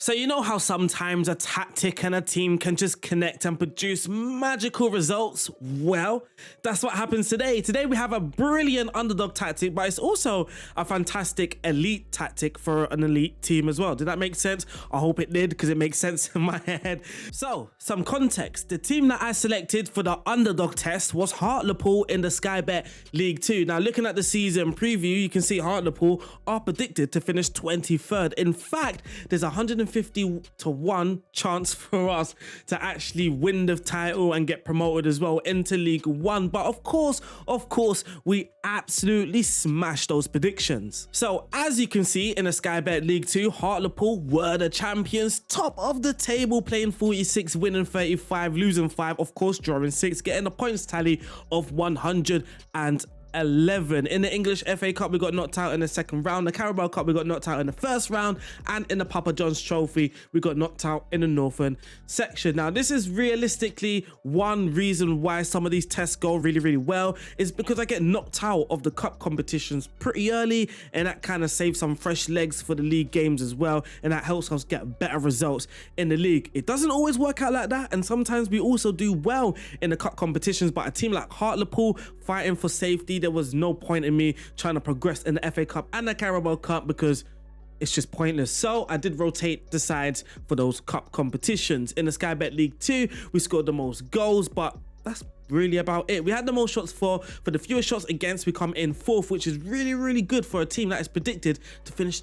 So you know how sometimes a tactic and a team can just connect and produce magical results? Well, that's what happens today. Today we have a brilliant underdog tactic, but it's also a fantastic elite tactic for an elite team as well. Did that make sense? I hope it did, because it makes sense in my head. So, some context. The team that I selected for the underdog test was Hartlepool in the Sky Bet League 2. Now, looking at the season preview, you can see Hartlepool are predicted to finish 23rd. In fact, there's 150 to 1 chance for us to actually win the title and get promoted as well into League 1. But of course, we absolutely smashed those predictions. So as you can see in the Sky Bet League 2, Hartlepool were the champions, top of the table, playing 46, winning 35, losing 5, of course drawing 6, getting a points tally of 111. In the English FA Cup, we got knocked out in the second round. The Carabao Cup, we got knocked out in the first round. And in the Papa John's Trophy, we got knocked out in the Northern section. Now, this is realistically one reason why some of these tests go really well, is because I get knocked out of the cup competitions pretty early, and that kind of saves some fresh legs for the league games as well, and that helps us get better results in the league. It doesn't always work out like that, and sometimes we also do well in the cup competitions, but a team like Hartlepool fighting for safety, there was no point in me trying to progress in the FA Cup and the Carabao Cup because it's just pointless. So I did rotate the sides for those cup competitions. In the Sky Bet League 2, we scored the most goals, but that's really about it. We had the most shots for the fewest shots against. We come in 4th, which is really good for a team that is predicted to finish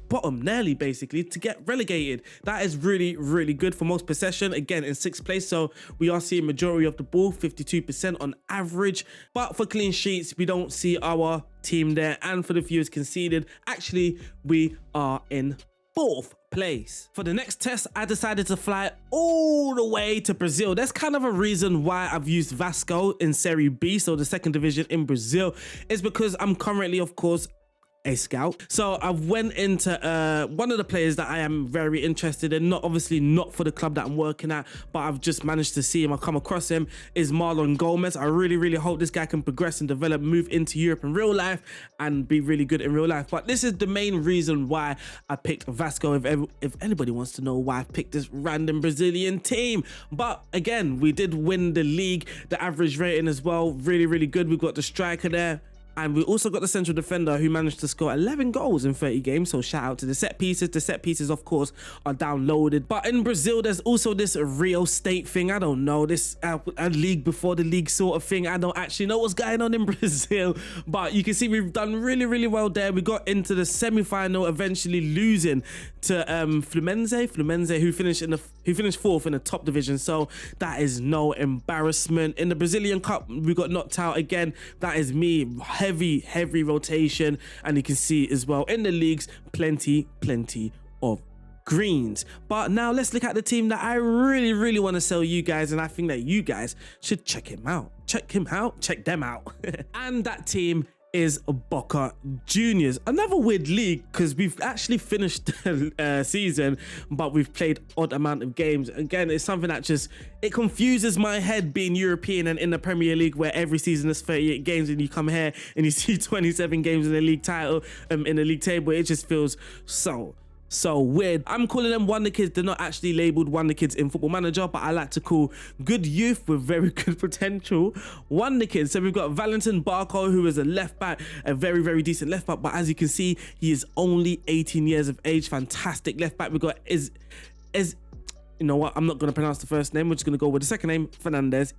bottom, nearly basically, to get relegated. That is really good. For most possession, again in 6th place, so we are seeing majority of the ball, 52% on average. But for clean sheets, we don't see our team there, and for the fewest conceded, actually we are in 4th place. For the next test, I decided to fly all the way to Brazil. There's kind of a reason why I've used Vasco in Serie B, so the 2nd division in Brazil, is because I'm currently, of course, a scout. So I went into one of the players that I am very interested in, obviously not for the club that I'm working at, but I've just managed to see him. I've come across him, is Marlon Gomez. I really hope this guy can progress and develop, move into Europe in real life and be really good in real life. But this is the main reason why I picked Vasco, if anybody wants to know why I picked this random Brazilian team. But again, we did win the league, the average rating as well, really good. We've got the striker there, and we also got the central defender who managed to score 11 goals in 30 games. So shout out to the set pieces. The set pieces, of course, are downloaded. But in Brazil, there's also this Rio State thing. I don't know, this a league before the league sort of thing. I don't actually know what's going on in Brazil. But you can see we've done really well there. We got into the semi-final, eventually losing to Fluminense, who finished 4th in the top division. So that is no embarrassment. In the Brazilian Cup, we got knocked out again. That is me. Heavy rotation, and you can see as well in the leagues plenty of greens. But now let's look at the team that I really want to sell you guys, and I think that you guys should check them out. And that team is Boca Juniors. Another weird league, because we've actually finished the season, but we've played odd amount of games. Again, it's something that just, it confuses my head being European and in the Premier League where every season is 38 games, and you come here and you see 27 games in the league title, in the league table. It just feels so weird. I'm calling them Wonderkids. They're not actually labeled Wonderkids in Football Manager, but I like to call good youth with very good potential Wonderkids. So we've got Valentin Barco, who is a left back, a very decent left back, but as you can see, he is only 18 years of age. Fantastic left back. We've got you know what, I'm not going to pronounce the first name. We're just going to go with the second name, Fernandez.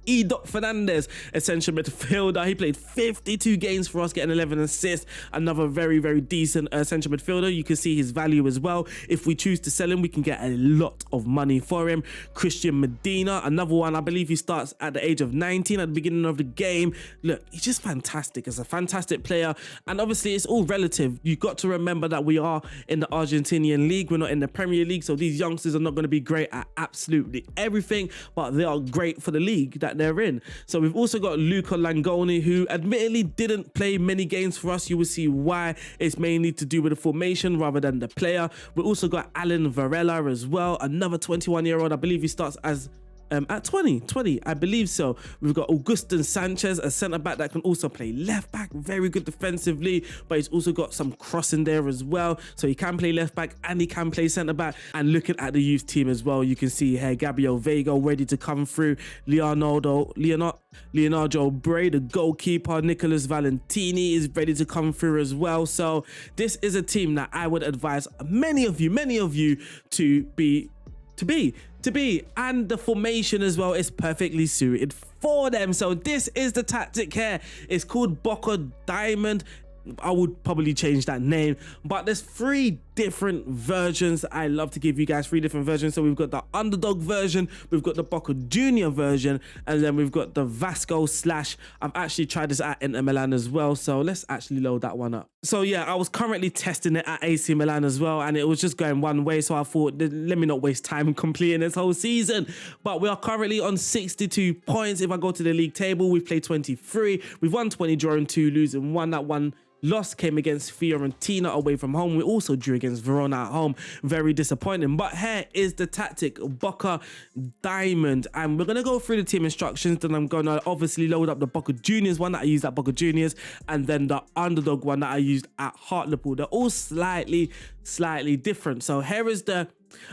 Fernandez, essential midfielder. He played 52 games for us, getting 11 assists. Another very decent central midfielder. You can see his value as well. If we choose to sell him, we can get a lot of money for him. Christian Medina, another one. I believe he starts at the age of 19 at the beginning of the game. Look, he's just fantastic. He's a fantastic player. And obviously, it's all relative. You've got to remember that we are in the Argentinian league. We're not in the Premier League. So these youngsters are not going to be great at absolutely everything, but they are great for the league that they're in. So we've also got Luca Langoni, who admittedly didn't play many games for us. You will see why. It's mainly to do with the formation rather than the player. We also got Alan Varela as well, another 21-year-old. I believe he starts as at 20, I believe so. We've got Augustin Sanchez, a centre-back that can also play left-back, very good defensively, but he's also got some crossing there as well. So he can play left-back and he can play centre-back. And looking at the youth team as well, you can see here Gabriel Vega ready to come through, Leonardo Bray, the goalkeeper, Nicholas Valentini is ready to come through as well. So this is a team that I would advise many of you to be, and the formation as well is perfectly suited for them. So this is the tactic here. It's called Boca Diamond. I would probably change that name, but there's 3 different versions. I love to give you guys 3 different versions. So we've got the underdog version, we've got the Boca Junior version, and then we've got the Vasco / I've actually tried this at Inter Milan as well. So let's actually load that one up. So yeah, I was currently testing it at AC Milan as well, and it was just going one way. So I thought, let me not waste time completing this whole season. But we are currently on 62 points. If I go to the league table, we've played 23. We've won 20, drawing 2, losing 1. That one loss came against Fiorentina away from home. We also drew against Verona at home. Very disappointing. But here is the tactic, Boca Diamond. And we're going to go through the team instructions. Then I'm going to obviously load up the Boca Juniors one that I used at Boca Juniors. And then the underdog one that I used at Hartlepool. They're all slightly different. So here is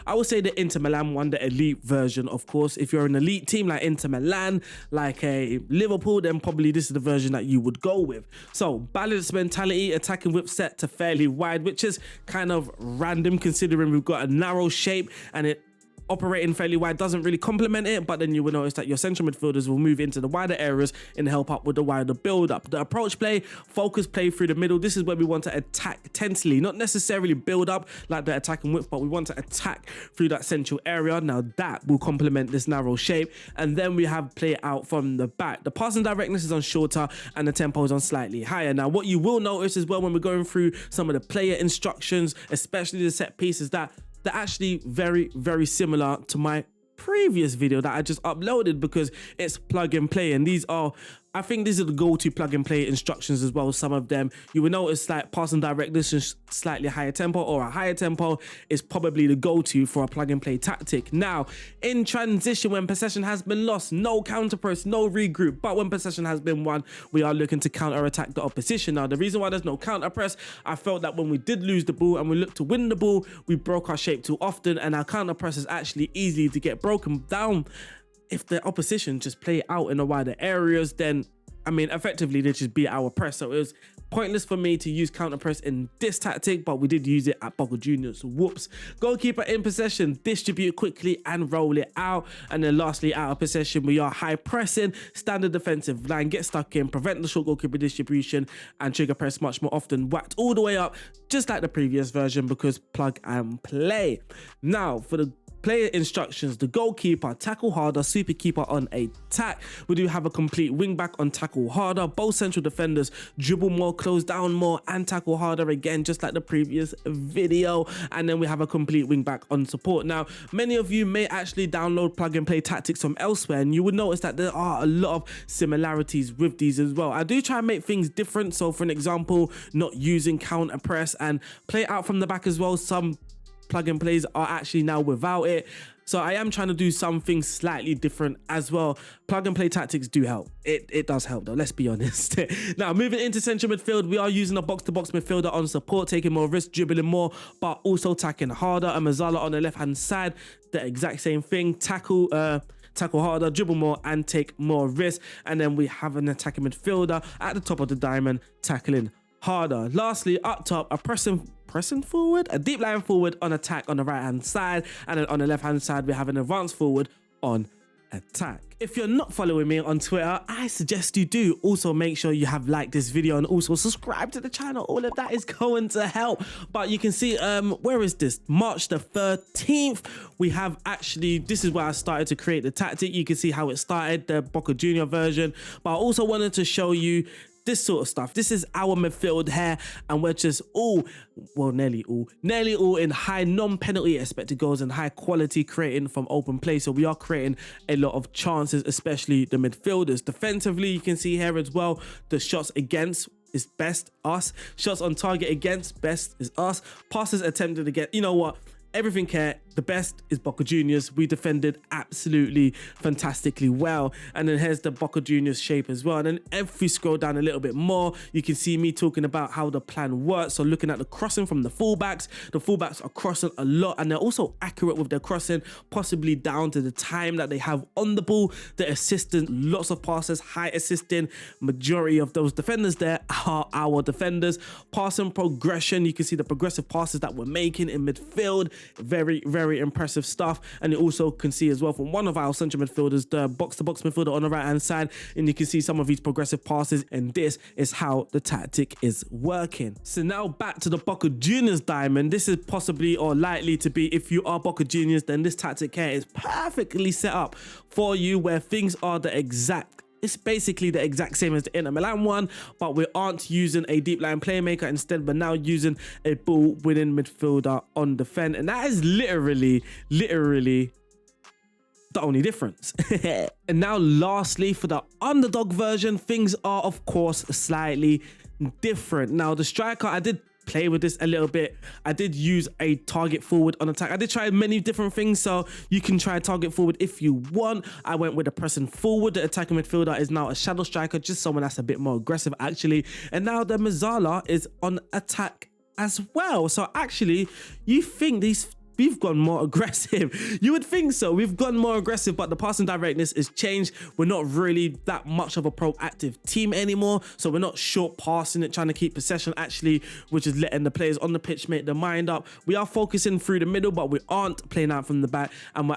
I would say the Inter Milan one, the elite version, of course. If you're an elite team like Inter Milan, like a Liverpool, then probably this is the version that you would go with. So balanced mentality, attacking whip set to fairly wide, which is kind of random considering we've got a narrow shape and it operating fairly wide doesn't really complement it, but then you will notice that your central midfielders will move into the wider areas and help up with the wider build up. The approach play, focus play through the middle. This is where we want to attack tensely, not necessarily build up like the attacking width, but we want to attack through that central area. Now that will complement this narrow shape. And then we have play out from the back. The passing directness is on shorter and the tempo is on slightly higher. Now what you will notice as well when we're going through some of the player instructions, especially the set pieces, that they're actually very similar to my previous video that I just uploaded, because it's plug and play, and I think these are the go-to plug and play instructions as well. Some of them you will notice, like passing directness is slightly higher tempo, or a higher tempo is probably the go-to for a plug and play tactic. Now in transition, when possession has been lost, no counter press, no regroup, but when possession has been won, we are looking to counter attack the opposition. Now the reason why there's no counter press, I felt that when we did lose the ball and we looked to win the ball, we broke our shape too often, and our counter press is actually easy to get broken down. If the opposition just play out in the wider areas, then I mean effectively they just beat our press. So it was pointless for me to use counter press in this tactic, but we did use it at Boca Juniors. Whoops. Goalkeeper in possession, distribute quickly and roll it out. And then lastly, out of possession, we are high pressing, standard defensive line, get stuck in, prevent the short goalkeeper distribution, and trigger press much more often, whacked all the way up, just like the previous version, because plug and play. Now for the player instructions, the goalkeeper, tackle harder, super keeper on attack. We do have a complete wing back on tackle harder. Both central defenders dribble more, close down more, and tackle harder again, just like the previous video. And then we have a complete wing back on support. Now, many of you may actually download plug and play tactics from elsewhere, and you would notice that there are a lot of similarities with these as well. I do try and make things different. So for an example, not using counter press and play out from the back as well. Some plug and plays are actually now without it, so I am trying to do something slightly different as well. Plug and play tactics do help. It does help though, let's be honest. Now moving into central midfield, we are using a box-to-box midfielder on support, taking more risks, dribbling more, but also attacking harder. And Mazzala on the left hand side, the exact same thing, tackle harder, dribble more, and take more risks. And then we have an attacking midfielder at the top of the diamond, tackling harder. Lastly, up top, a pressing forward, a deep line forward on attack on the right hand side, and then on the left hand side we have an advanced forward on attack. If you're not following me on Twitter, I suggest you do. Also make sure you have liked this video and also subscribe to the channel. All of that is going to help. But you can see, where is this? March the 13th, we have actually, this is where I started to create the tactic. You can see how it started, the Boca Junior version, but I also wanted to show you this sort of stuff. This is our midfield here, and we're just nearly all in high non-penalty expected goals and high quality creating from open play. So we are creating a lot of chances, especially the midfielders. Defensively, you can see here as well, the shots against is best us, shots on target against best is us, passes attempted against, you know what, everything here The best is Boca Juniors. We defended absolutely fantastically well. And then here's the Boca Juniors shape as well. And then if we scroll down a little bit more, you can see me talking about how the plan works. So looking at the crossing from the fullbacks are crossing a lot, and they're also accurate with their crossing, possibly down to the time that they have on the ball. The assistance, lots of passes, high assisting. Majority of those defenders there are our defenders. Passing progression, you can see the progressive passes that we're making in midfield. Very, very impressive stuff. And you also can see as well from one of our central midfielders, the box-to-box midfielder on the right-hand side, and you can see some of these progressive passes, and this is how the tactic is working. So now back to the Boca Juniors Diamond. This is possibly or likely to be, if you are Boca Juniors, then this tactic here is perfectly set up for you, where things are it's basically the exact same as the Inter Milan one, but we aren't using a deep line playmaker. Instead, we're now using a ball winning midfielder on defend. And that is literally the only difference. And now lastly, for the underdog version, things are of course slightly different. Now the striker, I did play with this a little bit. I did use a target forward on attack. I did try many different things, so you can try target forward if you want. I went with a pressing forward. The attacking midfielder is now a shadow striker, just someone that's a bit more aggressive actually. And now the Mazzala is on attack as well. So actually, you think we've gone more aggressive. You would think so. We've gone more aggressive, but the passing directness is changed. We're not really that much of a proactive team anymore. So we're not short passing it, trying to keep possession actually, which is letting the players on the pitch make their mind up. We are focusing through the middle, but we aren't playing out from the back. And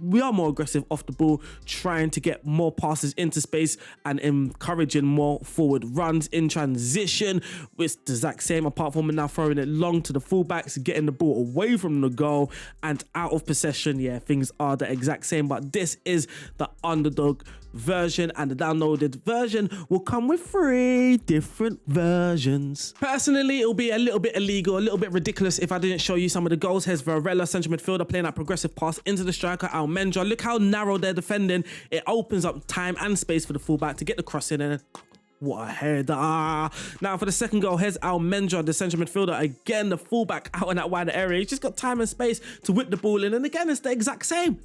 we are more aggressive off the ball, trying to get more passes into space and encouraging more forward runs in transition. It's the exact same, apart from we're now throwing it long to the fullbacks, getting the ball away from the goal and out of possession. Yeah, things are the exact same, but this is the underdog version, and the downloaded version will come with 3 different versions. Personally, it'll be a little bit illegal, a little bit ridiculous if I didn't show you some of the goals. Here's Varela, central midfielder, playing that progressive pass into the striker Almendra. Look how narrow they're defending. It opens up time and space for the fullback to get the cross in, and what a header. Now for the second goal, here's Almendra, the central midfielder. Again, the fullback out in that wider area. He's just got time and space to whip the ball in. And again, it's the exact same.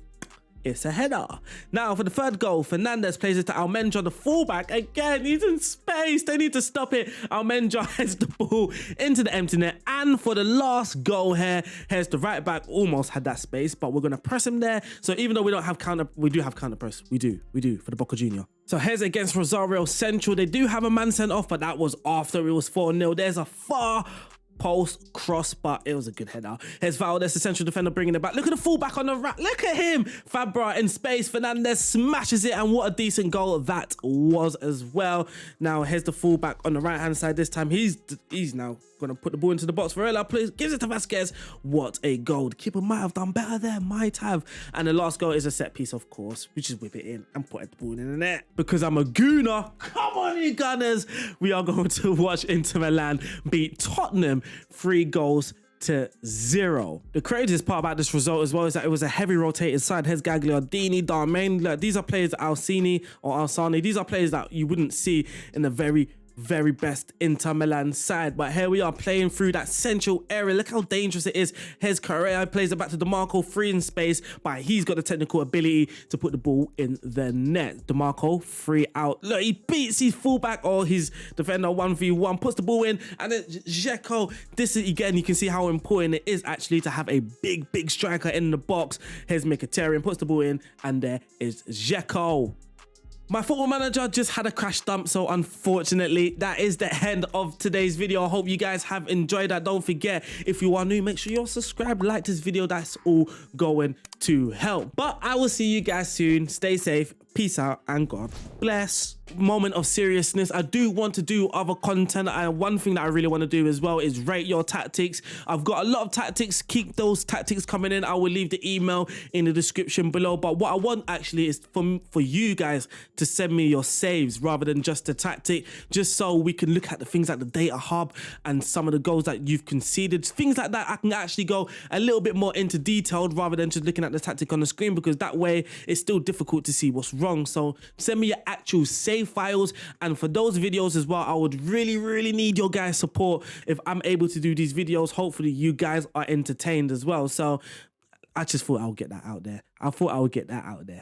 It's a header. Now for the third goal, Fernandez plays it to Almendra, the fullback. Again, he's in space. They need to stop it. Almendra heads the ball into the empty net. And for the last goal here, here's the right back. Almost had that space, but we're going to press him there. So even though we don't have counter, we do have counter press. We do for the Boca Junior. So here's against Rosario Central. They do have a man sent off, but that was after it was 4-0. There's a far post cross, but it was a good header. Here's Valdez, the central defender, bringing it back. Look at the fullback on the right. Look at him. Fabra in space. Fernandez smashes it, and what a decent goal that was as well. Now here's the fullback on the right hand side. This time he's now going to put the ball into the box. Varela plays, gives it to Vasquez. What a goal. The keeper might have done better there, might have. And the last goal is a set piece, of course. We just whip it in and put the ball in the net. Because I'm a gooner. Come on, you Gunners. We are going to watch Inter Milan beat Tottenham 3-0. The craziest part about this result as well is that it was a heavy rotated side. Here's Gagliardini, Darmain. These are players, Alsani. These are players that you wouldn't see in the very best Inter Milan side, but here we are playing through that central area. Look how dangerous it is. Here's Correa, plays it back to DeMarco, free in space, but he's got the technical ability to put the ball in the net. DeMarco, free out. Look, he beats his fullback or his defender 1v1, puts the ball in, and then Dzeko. This is, again, you can see how important it is actually to have a big striker in the box. Here's Mkhitaryan, puts the ball in, and there is Dzeko. My football manager just had a crash dump, so unfortunately that is the end of today's video. I hope you guys have enjoyed that. Don't forget, if you are new, make sure you're subscribed, like this video. That's all going to help. But I will see you guys soon. Stay safe, peace out, and God bless. Moment of seriousness, I do want to do other content, and one thing that I really want to do as well is rate your tactics. I've got a lot of tactics. Keep those tactics coming in. I will leave the email in the description below, but what I want actually is for you guys to send me your saves rather than just the tactic, just so we can look at the things like the data hub and some of the goals that you've conceded, things like that. I can actually go a little bit more into detail rather than just looking at the tactic on the screen, because that way it's still difficult to see what's wrong. So send me your actual save files, and for those videos as well, I would really need your guys' support if I'm able to do these videos. Hopefully you guys are entertained as well. So I just thought I would get that out there. I thought I would get that out there.